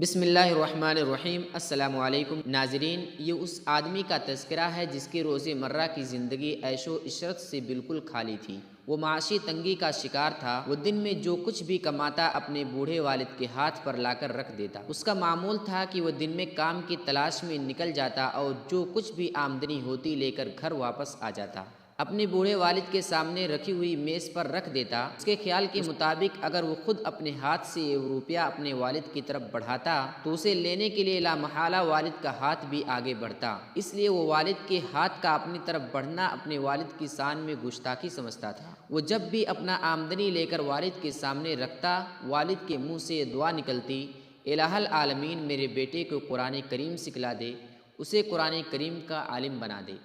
بسم اللہ الرحمن الرحیم۔ السلام علیکم ناظرین، یہ اس آدمی کا تذکرہ ہے جس کی روز مرہ کی زندگی عیش و عشرت سے بالکل خالی تھی۔ وہ معاشی تنگی کا شکار تھا۔ وہ دن میں جو کچھ بھی کماتا اپنے بوڑھے والد کے ہاتھ پر لا کر رکھ دیتا۔ اس کا معمول تھا کہ وہ دن میں کام کی تلاش میں نکل جاتا اور جو کچھ بھی آمدنی ہوتی لے کر گھر واپس آ جاتا۔ اپنے بوڑھے والد کے سامنے رکھی ہوئی میز پر رکھ دیتا۔ اس کے خیال کے مطابق اگر وہ خود اپنے ہاتھ سے یہ روپیہ اپنے والد کی طرف بڑھاتا تو اسے لینے کے لیے لامحالہ والد کا ہاتھ بھی آگے بڑھتا۔ اس لیے وہ والد کے ہاتھ کا اپنی طرف بڑھنا اپنے والد کی شان میں گستاخی سمجھتا تھا۔ وہ جب بھی اپنا آمدنی لے کر والد کے سامنے رکھتا، والد کے منہ سے یہ دعا نکلتی: الہ العالمین میرے بیٹے کو قرآن کریم سکھلا دے، اسے قرآن کریم کا عالم بنا دے۔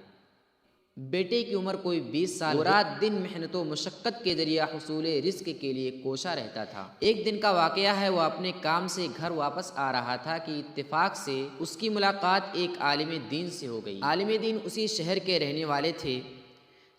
بیٹے کی عمر کوئی 20 سال ہو، رات دن محنت و مشقت کے ذریعہ حصول رزق کے لیے کوشاں رہتا تھا۔ ایک دن کا واقعہ ہے، وہ اپنے کام سے گھر واپس آ رہا تھا کہ اتفاق سے اس کی ملاقات ایک عالم دین سے ہو گئی۔ عالم دین اسی شہر کے رہنے والے تھے۔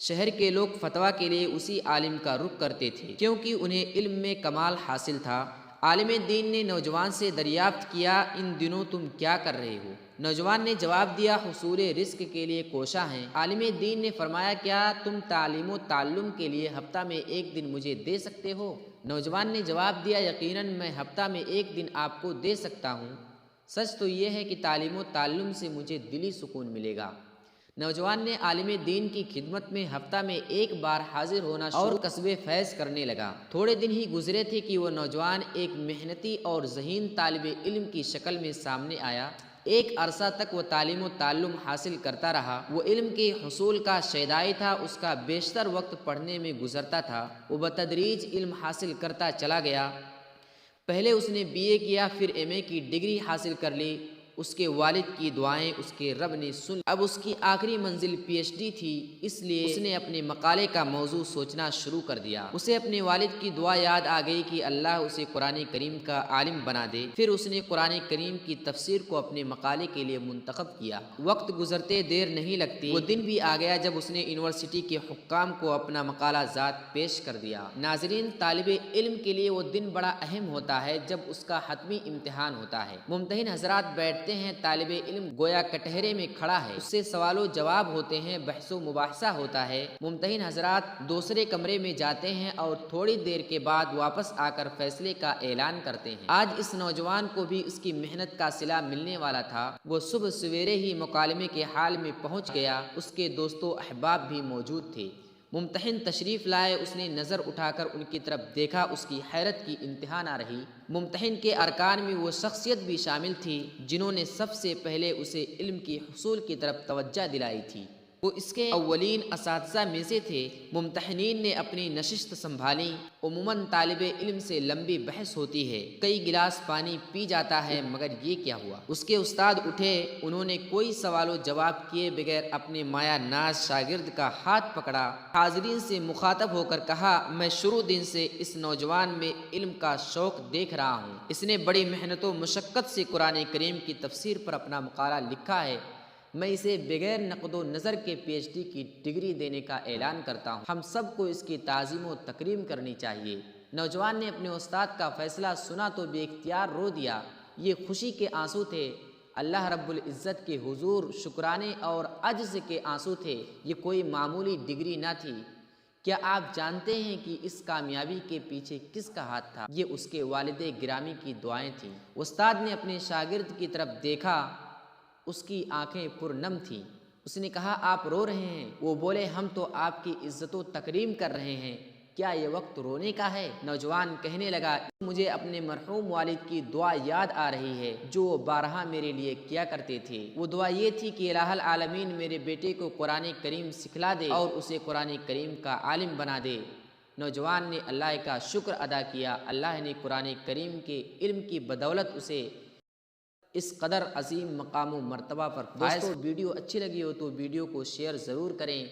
شہر کے لوگ فتویٰ کے لیے اسی عالم کا رخ کرتے تھے کیونکہ انہیں علم میں کمال حاصل تھا۔ عالم دین نے نوجوان سے دریافت کیا: ان دنوں تم کیا کر رہے ہو؟ نوجوان نے جواب دیا: حصول رزق کے لیے کوشاں ہیں۔ عالم دین نے فرمایا: کیا تم تعلیم و تعلم کے لیے ہفتہ میں ایک دن مجھے دے سکتے ہو؟ نوجوان نے جواب دیا: یقیناً میں ہفتہ میں ایک دن آپ کو دے سکتا ہوں۔ سچ تو یہ ہے کہ تعلیم و تعلم سے مجھے دلی سکون ملے گا۔ نوجوان نے عالم دین کی خدمت میں ہفتہ میں ایک بار حاضر ہونا اور کسب فیض کرنے لگا۔ تھوڑے دن ہی گزرے تھے کہ وہ نوجوان ایک محنتی اور ذہین طالب علم کی شکل میں سامنے آیا۔ ایک عرصہ تک وہ تعلیم و تعلم حاصل کرتا رہا۔ وہ علم کے حصول کا شیدائی تھا۔ اس کا بیشتر وقت پڑھنے میں گزرتا تھا۔ وہ بتدریج علم حاصل کرتا چلا گیا۔ پہلے اس نے BA کیا، پھر MA کی ڈگری حاصل کر لی۔ اس کے والد کی دعائیں اس کے رب نے سن لی۔ اب اس کی آخری منزل PhD تھی، اس لیے اس نے اپنے مقالے کا موضوع سوچنا شروع کر دیا۔ اسے اپنے والد کی دعا یاد آ گئی کہ اللہ اسے قرآن کریم کا عالم بنا دے۔ پھر اس نے قرآن کریم کی تفسیر کو اپنے مقالے کے لیے منتخب کیا۔ وقت گزرتے دیر نہیں لگتی، وہ دن بھی آ گیا جب اس نے یونیورسٹی کے حکام کو اپنا مقالہ ذات پیش کر دیا۔ ناظرین، طالب علم کے لیے وہ دن بڑا اہم ہوتا ہے جب اس کا حتمی امتحان ہوتا ہے۔ ممتحن حضرات بیٹھتے ہیں، طالب علم گویا کٹہرے میں کھڑا ہے، اس سے سوال و جواب ہوتے ہیں، بحث و مباحثہ ہوتا ہے۔ ممتحن حضرات دوسرے کمرے میں جاتے ہیں اور تھوڑی دیر کے بعد واپس آ کر فیصلے کا اعلان کرتے ہیں۔ آج اس نوجوان کو بھی اس کی محنت کا صلہ ملنے والا تھا۔ وہ صبح سویرے ہی مکالمے کے حال میں پہنچ گیا۔ اس کے دوست و احباب بھی موجود تھے۔ ممتحن تشریف لائے، اس نے نظر اٹھا کر ان کی طرف دیکھا۔ اس کی حیرت کی انتہا نہ رہی۔ ممتحن کے ارکان میں وہ شخصیت بھی شامل تھی جنہوں نے سب سے پہلے اسے علم کی حصول کی طرف توجہ دلائی تھی۔ وہ اس کے اولین اساتذہ میں سے تھے۔ ممتحنین نے اپنی نشست سنبھالی۔ عموماً طالب علم سے لمبی بحث ہوتی ہے، کئی گلاس پانی پی جاتا ہے، مگر یہ کیا ہوا؟ اس کے استاد اٹھے، انہوں نے کوئی سوال و جواب کیے بغیر اپنے مایہ ناز شاگرد کا ہاتھ پکڑا، حاضرین سے مخاطب ہو کر کہا: میں شروع دن سے اس نوجوان میں علم کا شوق دیکھ رہا ہوں۔ اس نے بڑی محنت و مشقت سے قرآن کریم کی تفسیر پر اپنا مقالہ لکھا ہے۔ میں اسے بغیر نقد و نظر کے PhD کی ڈگری دینے کا اعلان کرتا ہوں۔ ہم سب کو اس کی تعظیم و تکریم کرنی چاہیے۔ نوجوان نے اپنے استاد کا فیصلہ سنا تو بے اختیار رو دیا۔ یہ خوشی کے آنسو تھے، اللہ رب العزت کے حضور شکرانے اور عجز کے آنسو تھے۔ یہ کوئی معمولی ڈگری نہ تھی۔ کیا آپ جانتے ہیں کہ اس کامیابی کے پیچھے کس کا ہاتھ تھا؟ یہ اس کے والد گرامی کی دعائیں تھیں۔ استاد نے اپنے شاگرد کی طرف دیکھا، اس کی آنکھیں پرنم تھیں۔ اس نے کہا: آپ رو رہے ہیں؟ وہ بولے: ہم تو آپ کی عزت و تکریم کر رہے ہیں، کیا یہ وقت رونے کا ہے؟ نوجوان کہنے لگا: مجھے اپنے مرحوم والد کی دعا یاد آ رہی ہے جو وہ بارہا میرے لیے کیا کرتے تھے۔ وہ دعا یہ تھی کہ الہ العالمین میرے بیٹے کو قرآن کریم سکھلا دے اور اسے قرآن کریم کا عالم بنا دے۔ نوجوان نے اللہ کا شکر ادا کیا۔ اللہ نے قرآن کریم کے علم کی بدولت اسے اس قدر عظیم مقام و مرتبہ پر فائز۔ دوستو، ویڈیو اچھی لگی ہو تو ویڈیو کو شیئر ضرور کریں۔